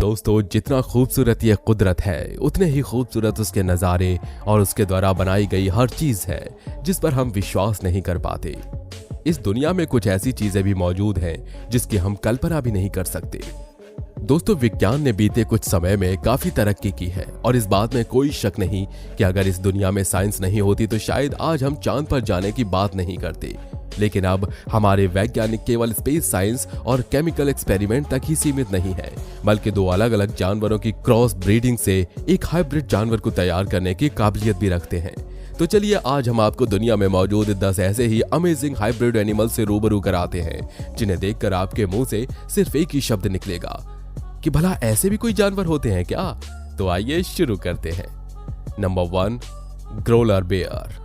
दोस्तों, जितना खूबसूरत ये कुदरत है उतने ही खूबसूरत उसके नज़ारे और उसके द्वारा बनाई गई हर चीज है जिस पर हम विश्वास नहीं कर पाते। इस दुनिया में कुछ ऐसी चीजें भी मौजूद हैं जिसकी हम कल्पना भी नहीं कर सकते। दोस्तों, विज्ञान ने बीते कुछ समय में काफी तरक्की की है और इस बात में कोई शक नहीं कि अगर इस दुनिया में साइंस नहीं होती तो शायद आज हम चांद पर जाने की बात नहीं करते। लेकिन अब हमारे वैज्ञानिक केवल स्पेस साइंस और केमिकल एक्सपेरिमेंट तक ही सीमित नहीं है, बल्कि दो अलग अलग जानवरों की क्रॉस ब्रीडिंग से एक हाइब्रिड जानवर को तैयार करने की काबिलियत भी रखते हैं। तो चलिए आज हम आपको दुनिया में मौजूद 10 ऐसे ही अमेजिंग हाइब्रिड एनिमल से रूबरू कराते हैं जिन्हें देखकर आपके मुंह से सिर्फ एक ही शब्द निकलेगा कि भला ऐसे भी कोई जानवर होते हैं क्या। तो आइए शुरू करते हैं। Number 1, growler bear.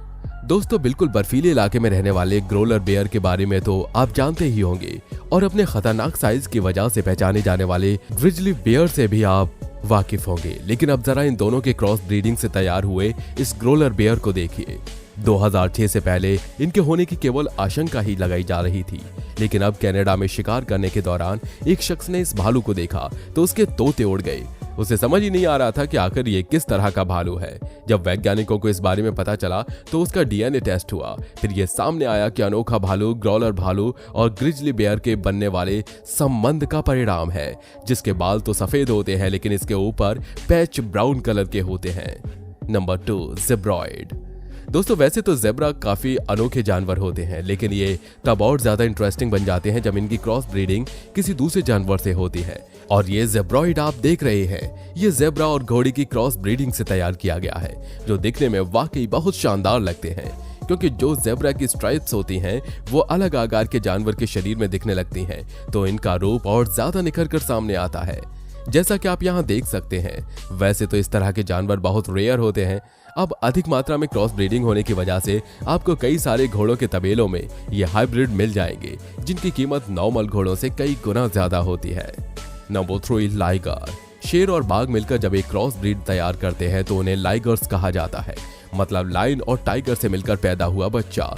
दोस्तों, बिल्कुल बर्फीले इलाके में रहने वाले ग्रोलर बेयर के बारे में तो आप जानते ही होंगे और अपने खतरनाक साइज की वजह से पहचाने जाने वाले ग्रिजली बेयर से भी आप वाकिफ होंगे। लेकिन अब जरा इन दोनों के क्रॉस ब्रीडिंग से तैयार हुए इस ग्रोलर बेयर को देखिए। 2006 से पहले इनके होने की केवल आशंका ही लगाई जा रही थी, लेकिन अब कनाडा में शिकार करने के दौरान एक शख्स ने इस भालू को देखा तो उसके तोते उड़ गए। उसे समझ ही नहीं आ रहा था कि आखिर ये किस तरह का भालू है। जब वैज्ञानिकों को इस बारे में पता चला तो उसका डीएनए टेस्ट हुआ। फिर ये सामने आया कि अनोखा भालू ग्रोलर भालू और ग्रिजली बेयर के बनने वाले संबंध का परिणाम है, जिसके बाल तो सफेद होते हैं लेकिन इसके ऊपर पैच ब्राउन कलर के होते हैं। नंबर 2, ज़ेब्रॉइड। दोस्तों, वैसे तो ज़ेब्रा काफी अनोखे जानवर होते हैं, लेकिन ये तब और ज्यादा इंटरेस्टिंग बन जाते हैं जब इनकी क्रॉस ब्रीडिंग किसी दूसरे जानवर से होती है। और ये ज़ेब्रॉइड आप देख रहे हैं, ये ज़ेब्रा और घोड़ी की क्रॉस ब्रीडिंग से तैयार किया गया है, जो दिखने में वाकई बहुत शानदार लगते हैं। क्योंकि जो ज़ेब्रा की स्ट्राइप्स होती हैं वो अलग आकार के जानवर के शरीर में दिखने लगती हैं, तो इनका रूप और ज्यादा निखर कर सामने आता है, जैसा कि आप यहाँ देख सकते हैं। वैसे तो इस तरह के जानवर बहुत रेयर होते हैं। अब अधिक मात्रा में क्रॉस ब्रीडिंग होने की वजह से आपको कई सारे घोड़ों के तबेलों में ये हाइब्रिड मिल जाएंगे, जिनकी कीमत नॉर्मल घोड़ों से कई गुना ज्यादा होती है। Number 3, liger. शेर और बाघ मिलकर जब एक क्रॉस ब्रीड तैयार करते हैं तो उन्हें लाइगर्स कहा जाता है, मतलब लायन और टाइगर से मिलकर पैदा हुआ बच्चा।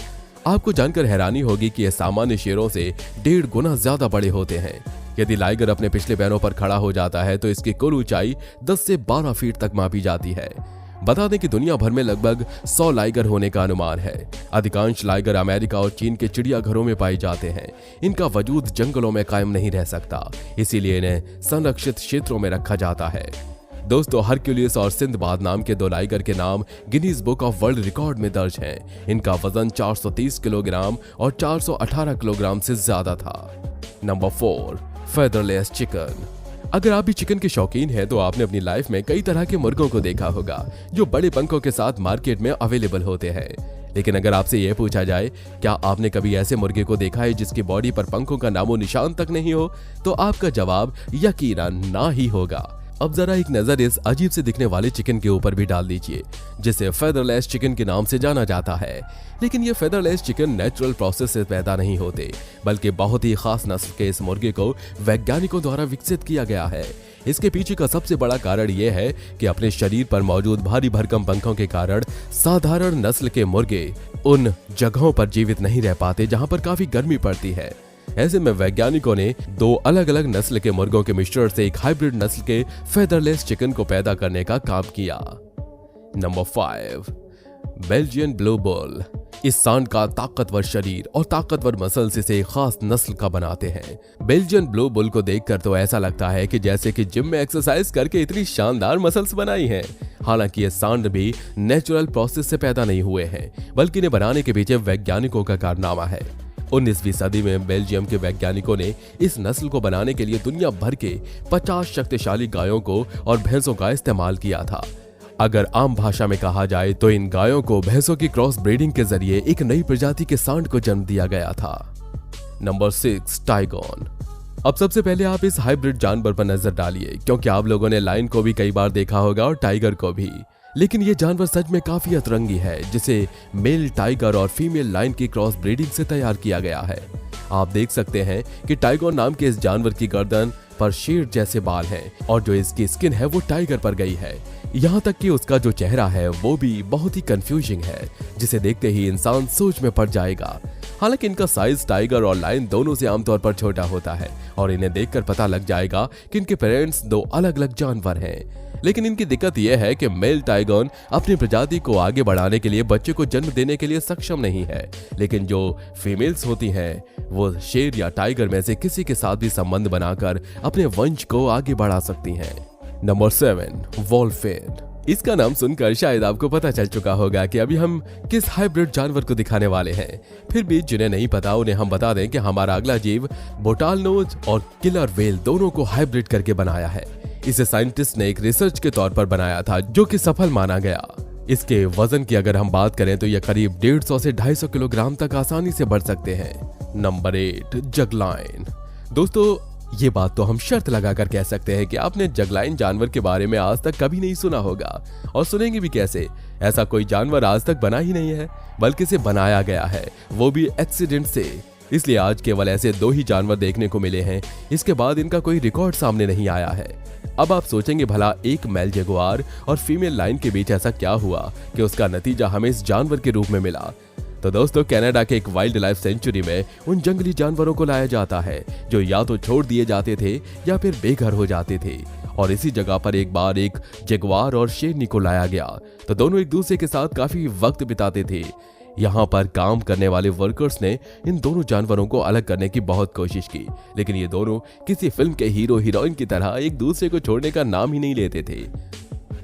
आपको जानकर हैरानी होगी कि ये सामान्य शेरों से 1.5 गुना ज्यादा बड़े होते हैं। यदि लाइगर अपने पिछले पैरों पर खड़ा हो जाता है तो इसकी कुल ऊंचाई 10 से 12 फीट तक मापी जाती है। बता दें कि दुनिया भर में लगभग 100 लाइगर होने का अनुमान है। अधिकांश लाइगर अमेरिका और चीन के चिड़ियाघरों में पाए जाते हैं। इनका वजूद जंगलों में कायम नहीं रह सकता, इसीलिए इन्हें संरक्षित क्षेत्रों में रखा जाता है। दोस्तों, हरक्यूलियस और सिंदबाद नाम के 2 लाइगर के नाम Guinness book of world record में दर्ज हैं। इनका वजन 430 किलोग्राम और 418 किलोग्राम से ज्यादा था। Number 4, featherless chicken. अगर आप भी चिकन के शौकीन हैं तो आपने अपनी लाइफ में कई तरह के मुर्गों को देखा होगा जो बड़े पंखों के साथ मार्केट में अवेलेबल होते हैं। लेकिन अगर आपसे यह पूछा जाए क्या आपने कभी ऐसे मुर्गे को देखा है जिसकी बॉडी पर पंखों का नामो निशान तक नहीं हो, तो आपका जवाब यकीनन ना ही होगा। अब जरा एक नजर इस अजीब से दिखने वाले चिकन के ऊपर भी डाल दीजिए, जिसे फेदरलेस चिकन के नाम से जाना जाता है। लेकिन ये फेदरलेस चिकन नेचुरल प्रोसेस से पैदा नहीं होते, बल्कि बहुत ही खास नस्ल के इस मुर्गे को वैज्ञानिकों द्वारा विकसित किया गया है। इसके पीछे का सबसे बड़ा कारण यह है कि अपने शरीर पर मौजूद भारी भरकम पंखों के कारण साधारण नस्ल के मुर्गे उन जगहों पर जीवित नहीं रह पाते जहां पर काफी गर्मी पड़ती है। ऐसे में वैज्ञानिकों ने 2 अलग अलग नस्ल के मुर्गों के मिश्रण से एक हाइब्रिड नस्ल के फेदरलेस चिकन को पैदा करने का काम किया। Number 5, Belgian blue bull. इस सांड का ताकतवर शरीर और ताकतवर मसल्स इसे एक खास नस्ल का बनाते हैं। बेल्जियन ब्लू बुल को देखकर तो ऐसा लगता है कि जैसे कि जिम में एक्सरसाइज करके इतनी शानदार मसल्स बनाई हैं। हालांकि ये सांड भी नेचुरल प्रोसेस से पैदा नहीं हुए हैं, बल्कि इन्हें बनाने के पीछे वैज्ञानिकों का कारनामा है। 19वीं सदी में बेल्जियम के वैज्ञानिकों ने इस नस्ल को बनाने के लिए दुनिया भर के 50 शक्तिशाली गायों को और भैंसों का इस्तेमाल किया था। अगर आम भाषा में कहा जाए तो इन गायों को भैंसों की क्रॉस ब्रीडिंग के जरिए एक नई प्रजाति के सांड को जन्म दिया गया था। Number 6, tigon. अब सबसे पहले आप इस हाइब्रिड जानवर पर नजर डालिए, क्योंकि आप लोगों ने लायन को भी कई बार देखा होगा और टाइगर को भी। लेकिन ये जानवर सच में काफी अतरंगी है, जिसे मेल टाइगर और फीमेल लायन की क्रॉस ब्रीडिंग से तैयार किया गया है। आप देख सकते हैं कि टाइगर नाम के इस जानवर की गर्दन पर शेर जैसे बाल हैं और जो इसकी स्किन है वो टाइगर पर गई है। यहाँ तक कि उसका जो चेहरा है वो भी बहुत ही कंफ्यूजिंग है, जिसे देखते ही इंसान सोच में पड़ जाएगा। हालांकि इनका साइज टाइगर और लायन दोनों से आमतौर पर छोटा होता है और इन्हें देखकर पता लग जाएगा कि इनके पेरेंट्स दो अलग अलग जानवर हैं। लेकिन इनकी दिक्कत यह है कि मेल टाइगर अपनी प्रजाति को आगे बढ़ाने के लिए बच्चे को जन्म देने के लिए सक्षम नहीं है, लेकिन जो फीमेल्स होती हैं वो शेर या टाइगर में से किसी के साथ भी संबंध बनाकर अपने वंश को आगे बढ़ा सकती हैं। नंबर 7, वोल्फेन। इसका नाम सुनकर शायद आपको पता चल चुका होगा कि अभी हम किस हाइब्रिड जानवर को दिखाने वाले हैं। फिर भी जिन्हें नहीं पता उन्हें हम बता दें कि हमारा अगला जीव बोटालनोज और किलर व्हेल दोनों को हाइब्रिड करके बनाया है। इसे साइंटिस्ट ने एक रिसर्च के तौर पर बनाया था जो कि सफल माना गया। इसके वजन की अगर हम बात करें तो यह करीब 150 से 250 किलोग्राम तक आसानी से बढ़ सकते हैं। नंबर 8, जगलाइन। दोस्तों ये बात तो हम शर्त लगाकर कह सकते हैं कि आपने जगलाइन जानवर के बारे में आज तक कभी नहीं सुना होगा, और सुनेंगे भी कैसे। ऐसा कोई जानवर आज तक बना ही नहीं है, बल्कि इसे बनाया गया है, वो भी एक्सीडेंट से। इसलिए आज केवल ऐसे 2 ही जानवर देखने को मिले हैं। इसके बाद इनका कोई रिकॉर्ड सामने नहीं आया है। अब आप सोचेंगे भला एक मेल जगुआर और फीमेल लाइन के बीच ऐसा क्या हुआ कि उसका नतीजा हमें इस जानवर के रूप में मिला। तो दोस्तों कनाडा के एक वाइल्ड लाइफ सेंचुरी में उन जंगली जानवरों को लाया जाता है जो या तो छोड़ दिए जाते थे या फिर बेघर हो जाते थे, और इसी जगह पर एक बार एक जगुआर और शेरनी को लाया गया। तो दोनों एक दूसरे के साथ काफी वक्त बिताते थे। यहाँ पर काम करने वाले वर्कर्स ने इन दोनों जानवरों को अलग करने की बहुत कोशिश की, लेकिन ये दोनों किसी फिल्म के हीरो हीरोइन की तरह एक दूसरे को छोड़ने का नाम ही नहीं लेते थे।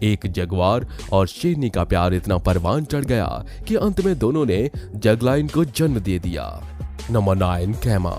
एक जगुआर और शेरनी का प्यार इतना परवान चढ़ गया कि अंत में दोनों ने जगलाइन को जन्म दे दिया। नंबर 9, कैमा।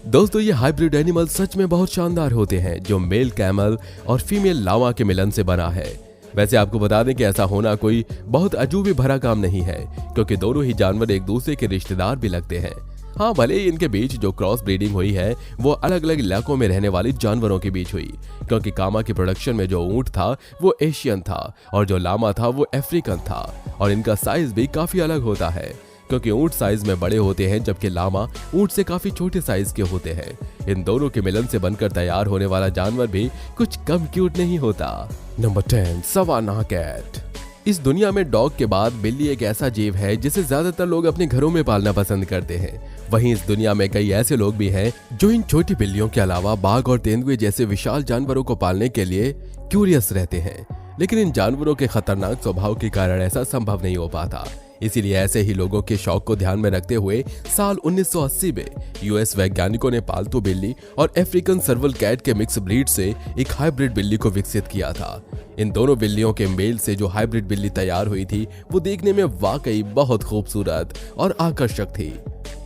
दोस्तों ये हाइब्रिड एनिमल सच में बहुत शानदार होते हैं, जो मेल कैमल और फीमेल लामा के मिलन से बना है। वैसे आपको बता दें कि ऐसा होना कोई बहुत अजूबे भरा काम नहीं है, क्योंकि दोनों ही जानवर एक दूसरे के रिश्तेदार भी लगते हैं। हाँ, भले ही इनके बीच जो क्रॉस ब्रीडिंग हुई है वो अलग अलग इलाकों में रहने वाले जानवरों के बीच हुई, क्योंकि कामा की प्रोडक्शन में जो ऊंट था वो एशियन था और जो लामा था वो अफ्रीकन था, और इनका साइज भी काफी अलग होता है, क्योंकि ऊंट साइज में बड़े होते हैं जबकि लामा ऊंट से काफी छोटे साइज के होते हैं। इन दोनों के मिलन से बनकर तैयार होने वाला जानवर भी कुछ कम क्यूट नहीं होता। Number 10, savannah cat. इस दुनिया में डॉग के बाद बिल्ली एक ऐसा जीव है जिसे ज्यादातर लोग अपने घरों में पालना पसंद करते हैं। वहीं इस दुनिया में कई ऐसे लोग भी हैं जो इन छोटी बिल्लियों के अलावा बाघ और तेंदुए जैसे विशाल जानवरों को पालने के लिए क्यूरियस रहते हैं, लेकिन इन जानवरों के खतरनाक स्वभाव के कारण ऐसा संभव नहीं हो पाता। इसीलिए ऐसे ही लोगों के शौक को ध्यान में रखते हुए साल 1980 में यूएस वैज्ञानिकों ने पालतू बिल्ली और अफ्रीकन सर्वल कैट के मिक्स ब्रीड से एक हाइब्रिड बिल्ली को विकसित किया था। इन दोनों बिल्लियों के मेल से जो हाइब्रिड बिल्ली तैयार हुई थी वो देखने में वाकई बहुत खूबसूरत और आकर्षक थी।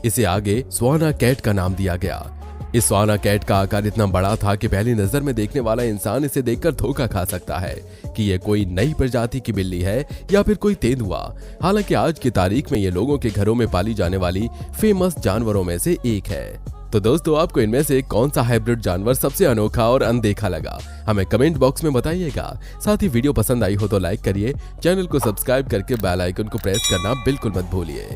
इसे आगे स्वाना कैट का नाम दिया गया। इस स्वाना कैट का आकार इतना बड़ा था कि पहली नजर में देखने वाला इंसान इसे देखकर धोखा खा सकता है कि ये कोई नई प्रजाति की बिल्ली है या फिर कोई तेंदुआ। हालांकि आज की तारीख में ये लोगों के घरों में पाली जाने वाली फेमस जानवरों में से एक है। तो दोस्तों आपको इनमें से कौन सा हाइब्रिड जानवर सबसे अनोखा और अनदेखा लगा, हमें कमेंट बॉक्स में बताइएगा। साथ ही वीडियो पसंद आई हो तो लाइक करिए, चैनल को सब्सक्राइब करके बेल आइकन को प्रेस करना बिल्कुल मत भूलिए।